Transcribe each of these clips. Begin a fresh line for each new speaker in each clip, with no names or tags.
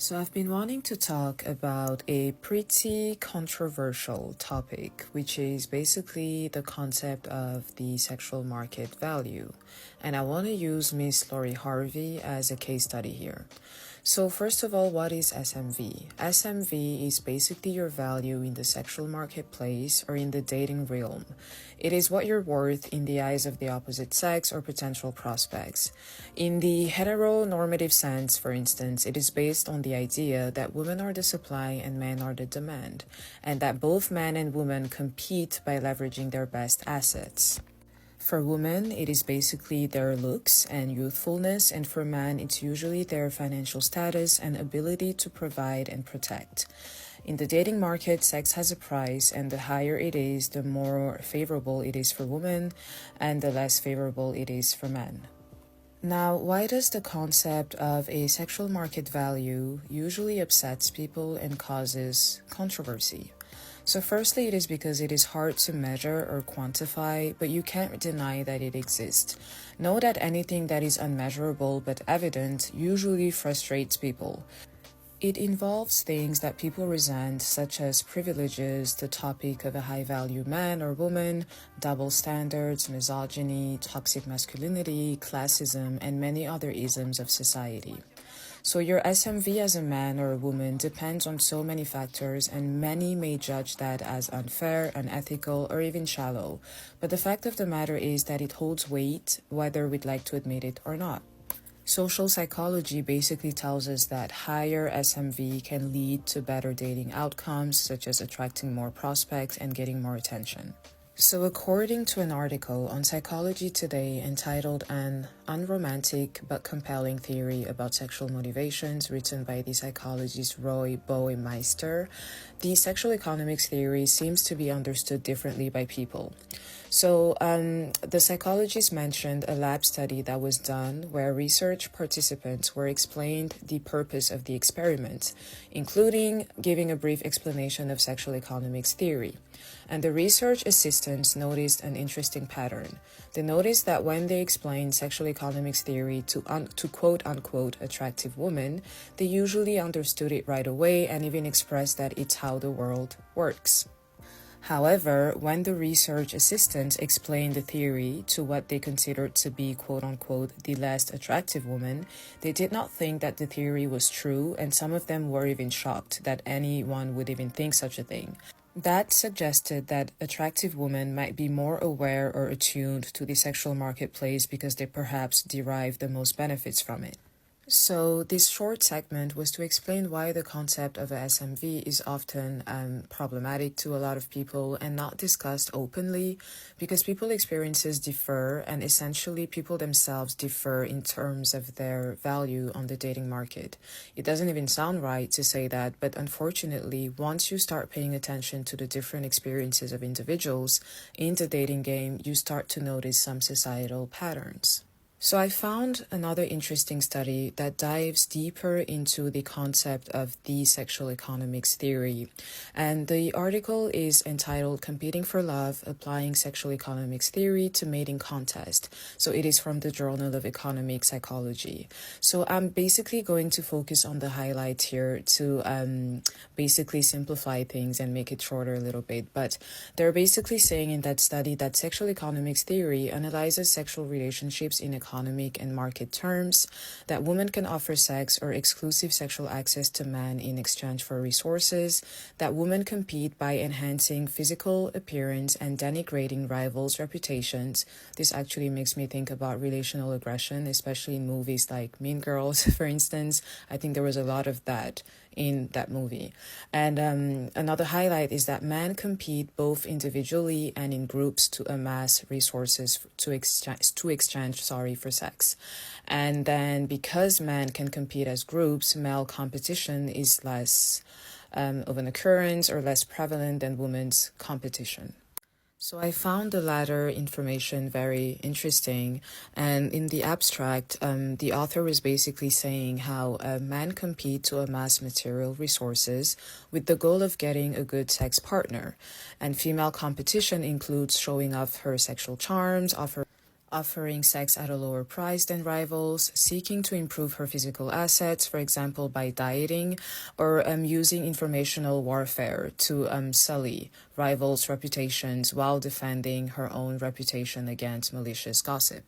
So I've been wanting to talk about a pretty controversial topic, which is basically the concept of the sexual market value. And I want to use Miss Lori Harvey as a case study here. So first of all, what is SMV? SMV is basically your value in the sexual marketplace or in the dating realm. It is what you're worth in the eyes of the opposite sex or potential prospects. In the heteronormative sense, for instance, it is based on the idea that women are the supply and men are the demand, and that both men and women compete by leveraging their best assets. For women, it is basically their looks and youthfulness, and for men, it's usually their financial status and ability to provide and protect. In the dating market, sex has a price, and the higher it is, the more favorable it is for women, and the less favorable it is for men. Now, why does the concept of a sexual market value usually upsets people and causes controversy? So firstly, it is because it is hard to measure or quantify, but you can't deny that it exists. Know that anything that is unmeasurable but evident usually frustrates people. It involves things that people resent, such as privileges, the topic of a high-value man or woman, double standards, misogyny, toxic masculinity, classism, and many other isms of society. So your SMV as a man or a woman depends on so many factors, and many may judge that as unfair, unethical, or even shallow. But the fact of the matter is that it holds weight, whether we'd like to admit it or not. Social psychology basically tells us that higher SMV can lead to better dating outcomes, such as attracting more prospects and getting more attention. So according to an article on Psychology Today entitled An Unromantic but Compelling Theory About Sexual Motivations, written by the psychologist Roy Baumeister, the sexual economics theory seems to be understood differently by people. So the psychologist mentioned a lab study that was done where research participants were explained the purpose of the experiment, including giving a brief explanation of sexual economics theory. And the research assistants noticed an interesting pattern. They noticed that when they explained sexual economics theory to quote-unquote attractive women, they usually understood it right away and even expressed that it's how the world works. However, when the research assistants explained the theory to what they considered to be quote-unquote the less attractive woman, they did not think that the theory was true, and some of them were even shocked that anyone would even think such a thing. That suggested that attractive women might be more aware or attuned to the sexual marketplace because they perhaps derive the most benefits from it. So this short segment was to explain why the concept of a SMV is often problematic to a lot of people and not discussed openly, because people experiences differ, and essentially people themselves differ in terms of their value on the dating market. It doesn't even sound right to say that, but unfortunately, once you start paying attention to the different experiences of individuals in the dating game, you start to notice some societal patterns. So I found another interesting study that dives deeper into the concept of the sexual economics theory. And the article is entitled Competing for Love, Applying Sexual Economics Theory to Mating Contest. So it is from the Journal of Economic Psychology. So I'm basically going to focus on the highlights here to basically simplify things and make it shorter a little bit. But they're basically saying in that study that sexual economics theory analyzes sexual relationships in economic and market terms, that women can offer sex or exclusive sexual access to men in exchange for resources, that women compete by enhancing physical appearance and denigrating rivals' reputations. This actually makes me think about relational aggression, especially in movies like Mean Girls, for instance. I think there was a lot of that in that movie. And another highlight is that men compete both individually and in groups to amass resources to exchange for sex. And then because men can compete as groups, male competition is less of an occurrence or less prevalent than women's competition. So I found the latter information very interesting, and in the abstract, the author was basically saying how men compete to amass material resources with the goal of getting a good sex partner, and female competition includes showing off her sexual charms, offering sex at a lower price than rivals, seeking to improve her physical assets, for example, by dieting, or using informational warfare to sully rivals' reputations while defending her own reputation against malicious gossip.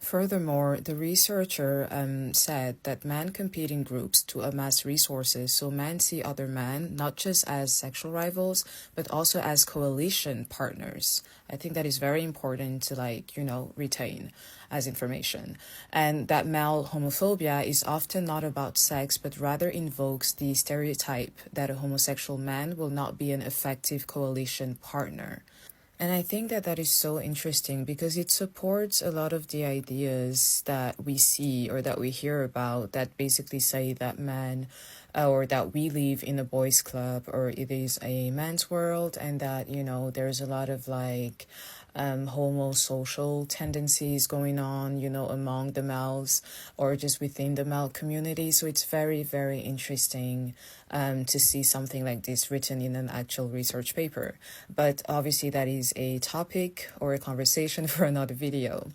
Furthermore, the researcher said that men compete in groups to amass resources, so men see other men not just as sexual rivals, but also as coalition partners. I think that is very important to retain as information. And that male homophobia is often not about sex, but rather invokes the stereotype that a homosexual man will not be an effective coalition partner. And I think that that is so interesting because it supports a lot of the ideas that we see or that we hear about that basically say that men or that we live in a boys' club or it is a man's world, and that, there's a lot of homosocial tendencies going on, among the males or just within the male community. So it's very, very interesting to see something like this written in an actual research paper. But obviously that is a topic or a conversation for another video.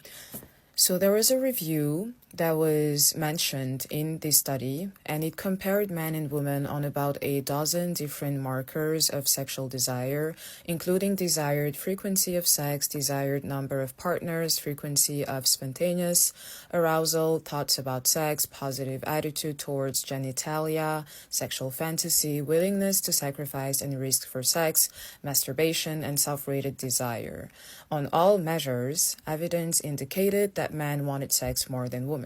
So there was a review that was mentioned in this study, and it compared men and women on about a dozen different markers of sexual desire, including desired frequency of sex, desired number of partners, frequency of spontaneous arousal, thoughts about sex, positive attitude towards genitalia, sexual fantasy, willingness to sacrifice and risk for sex, masturbation, and self-rated desire. On all measures, evidence indicated that men wanted sex more than women.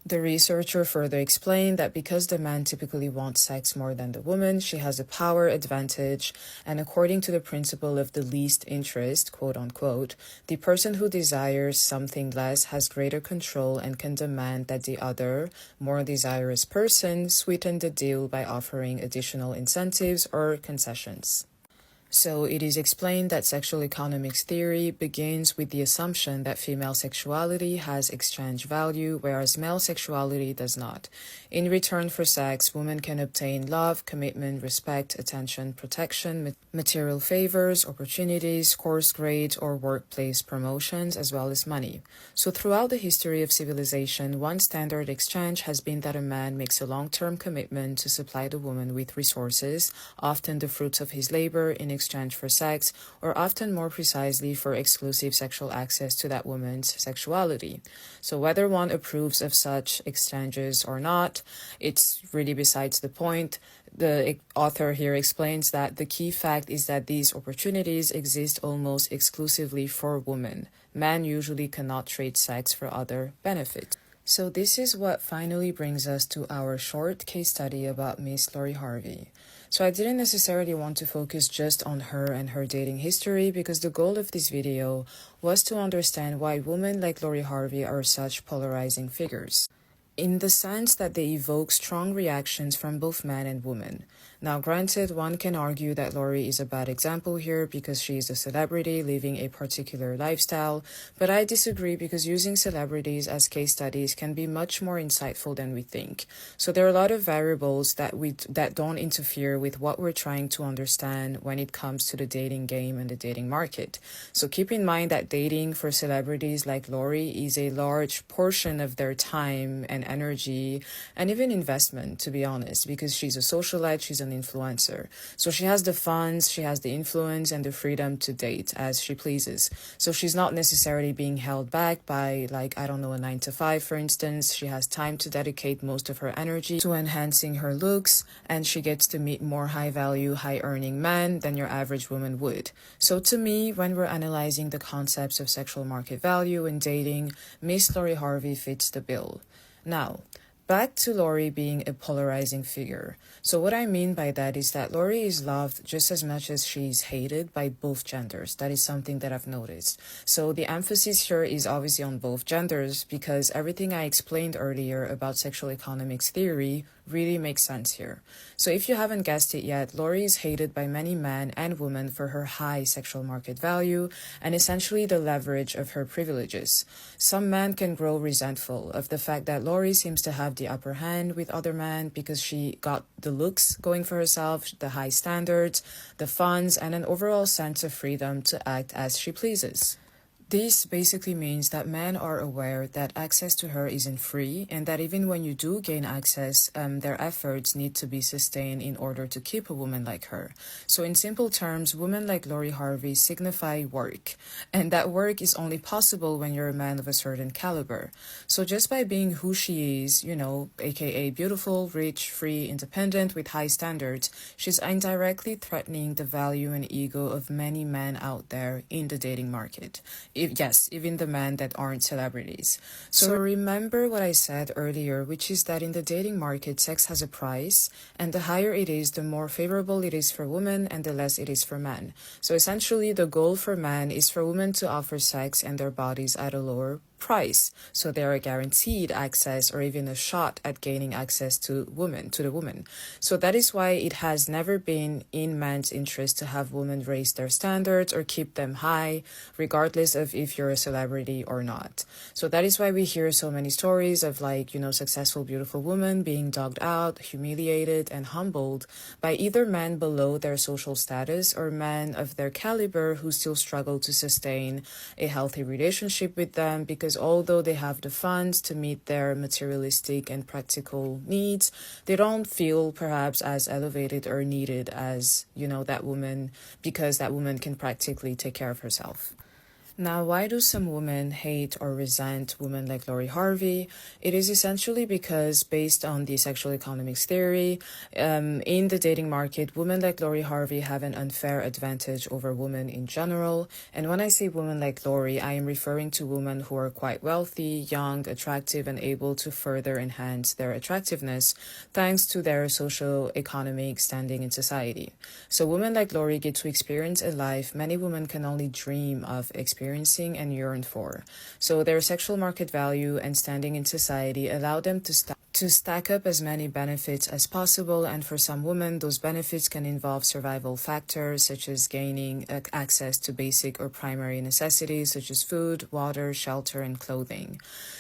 The researcher further explained that because the man typically wants sex more than the woman, she has a power advantage, and according to the principle of the least interest, quote unquote, the person who desires something less has greater control and can demand that the other, more desirous person sweeten the deal by offering additional incentives or concessions. So it is explained that sexual economics theory begins with the assumption that female sexuality has exchange value, whereas male sexuality does not. In return for sex, women can obtain love, commitment, respect, attention, protection, material favors, opportunities, course grades, or workplace promotions, as well as money. So throughout the history of civilization, one standard exchange has been that a man makes a long-term commitment to supply the woman with resources, often the fruits of his labor, in exchange for sex, or often more precisely for exclusive sexual access to that woman's sexuality. So whether one approves of such exchanges or not, it's really besides the point. The author here explains that the key fact is that these opportunities exist almost exclusively for women. Men usually cannot trade sex for other benefits. So this is what finally brings us to our short case study about Miss Lori Harvey. So I didn't necessarily want to focus just on her and her dating history because the goal of this video was to understand why women like Lori Harvey are such polarizing figures, in the sense that they evoke strong reactions from both men and women. Now, granted, one can argue that Lori is a bad example here because she is a celebrity living a particular lifestyle, but I disagree because using celebrities as case studies can be much more insightful than we think. So there are a lot of variables that don't interfere with what we're trying to understand when it comes to the dating game and the dating market. So keep in mind that dating for celebrities like Lori is a large portion of their time and energy and even investment, to be honest, because she's a socialite, she's an influencer. So she has the funds, she has the influence and the freedom to date as she pleases. So she's not necessarily being held back by, a 9-to-5, for instance. She has time to dedicate most of her energy to enhancing her looks, and she gets to meet more high-value, high-earning men than your average woman would. So to me, when we're analyzing the concepts of sexual market value in dating, Miss Lori Harvey fits the bill. Now, back to Lori being a polarizing figure. So what I mean by that is that Lori is loved just as much as she's hated by both genders. That is something that I've noticed. So the emphasis here is obviously on both genders because everything I explained earlier about sexual economics theory really makes sense here. So if you haven't guessed it yet, Lori is hated by many men and women for her high sexual market value and essentially the leverage of her privileges. Some men can grow resentful of the fact that Lori seems to have the upper hand with other men because she got the looks going for herself, the high standards, the funds, and an overall sense of freedom to act as she pleases. This basically means that men are aware that access to her isn't free, and that even when you do gain access, their efforts need to be sustained in order to keep a woman like her. So in simple terms, women like Lori Harvey signify work, and that work is only possible when you're a man of a certain caliber. So just by being who she is, aka beautiful, rich, free, independent, with high standards, she's indirectly threatening the value and ego of many men out there in the dating market. Yes, even the men that aren't celebrities. So remember what I said earlier, which is that in the dating market, sex has a price, and the higher it is, the more favorable it is for women and the less it is for men. So essentially, the goal for men is for women to offer sex and their bodies at a lower price, so they are guaranteed access or even a shot at gaining access to the woman. So that is why it has never been in man's interest to have women raise their standards or keep them high, regardless of if you're a celebrity or not. So that is why we hear so many stories of successful beautiful women being dogged out, humiliated, and humbled by either men below their social status or men of their caliber who still struggle to sustain a healthy relationship with them, because although they have the funds to meet their materialistic and practical needs, they don't feel perhaps as elevated or needed as, that woman, because that woman can practically take care of herself. Now, why do some women hate or resent women like Lori Harvey? It is essentially because, based on the sexual economics theory, in the dating market, women like Lori Harvey have an unfair advantage over women in general. And when I say women like Lori, I am referring to women who are quite wealthy, young, attractive, and able to further enhance their attractiveness thanks to their socio-economic standing in society. So women like Lori get to experience a life many women can only dream of experiencing and yearn for. So their sexual market value and standing in society allow them to stack up as many benefits as possible, and for some women, those benefits can involve survival factors such as gaining access to basic or primary necessities such as food, water, shelter, and clothing.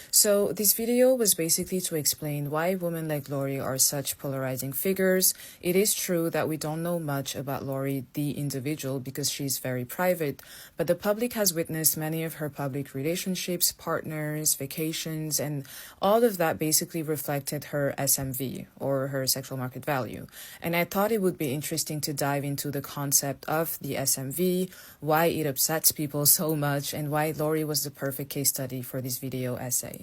So this video was basically to explain why women like Lori are such polarizing figures. It is true that we don't know much about Lori, the individual, because she's very private, but the public has witnessed many of her public relationships, partners, vacations, and all of that basically reflected her SMV, or her sexual market value. And I thought it would be interesting to dive into the concept of the SMV, why it upsets people so much, and why Lori was the perfect case study for this video essay.